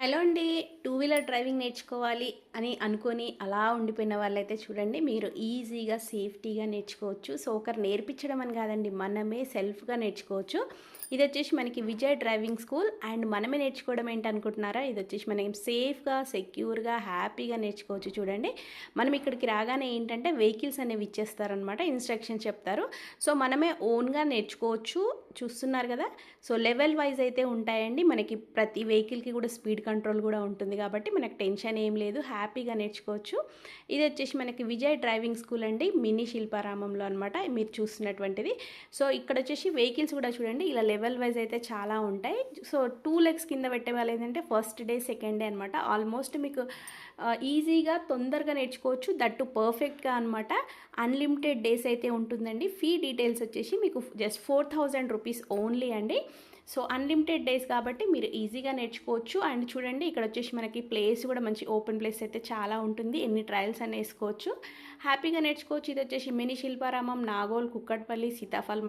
Hello అండి. Two wheeler driving నేర్చుకోవాలి అని అనుకోని అలా ఉండిపోయిన వాళ్ళైతే చూడండి మీరు ఈజీగా, సేఫ్టీగా నేర్చుకోవచ్చు. సో, ఒకరు నేర్పించడం అని కాదండి. మనమే సెల్ఫ్‌గా నేర్చుకోవచ్చు. ఇదొచ్చేసి మనకి విజయ్ డ్రైవింగ్ స్కూల్ అండ్ మనమే నేర్చుకోవడం ఏంటనుకుంటున్నారా? ఇదొచ్చేసి మనం సేఫ్‌గా, సెక్యూర్‌గా, హ్యాపీగా నేర్చుకోవచ్చు చూడండి. మనం ఇక్కడికి రాగానే ఏంటంటే వెహికల్స్ అనేవి ఇచ్చేస్తారనమాట. ఇన్‌స్ట్రక్షన్స్ చెప్తారు. సో, మనమే ఓన్‌గా నేర్చుకోవచ్చు. చూస్తున్నారు కదా! సో, లెవెల్ వైజ్ అయితే ఉంటాయండి. మనకి ప్రతి వెహికల్‌కి కూడా స్పీడ్ కంట్రోల్ కూడా ఉంటుంది కాబట్టి మనకు టెన్షన్ ఏం లేదు. హ్యాపీగా నేర్చుకోవచ్చు. ఇది వచ్చేసి మనకి విజయ్ డ్రైవింగ్ స్కూల్ అండి. మినీ శిల్పారామంలో అనమాట మీరు చూస్తున్నటువంటిది. సో, ఇక్కడ వచ్చేసి వెహికల్స్ కూడా చూడండి ఇలా లెవెల్ వైజ్ అయితే చాలా ఉంటాయి. సో, 2 లెగ్స్ కింద పెట్టే వాళ్ళు ఏంటంటే ఫస్ట్ డే, సెకండ్ డే అనమాట. ఆల్మోస్ట్ మీకు ఈజీగా తొందరగా నేర్చుకోవచ్చు. దట్టు పర్ఫెక్ట్‌గా అనమాట. అన్‌లిమిటెడ్ డేస్ అయితే ఉంటుందండి. ఫీ డీటెయిల్స్ వచ్చేసి మీకు జస్ట్ 4000 రూపీస్ ఓన్లీ అండి. సో, అన్‌లిమిటెడ్ డేస్ కాబట్టి మీరు ఈజీగా నేర్చుకోవచ్చు. అండ్ చూడండి ఇక్కడ వచ్చేసి మనకి ప్లేస్ కూడా మంచి ఓపెన్ ప్లేస్ అయితే చాలా ఉంటుంది. ఎన్ని ట్రయల్స్ అని వేసుకోవచ్చు. హ్యాపీగా నేర్చుకోవచ్చు. ఇది వచ్చేసి మినీ శిల్పారామం, నాగోల్, కుక్కట్పల్లి, సీతాఫల్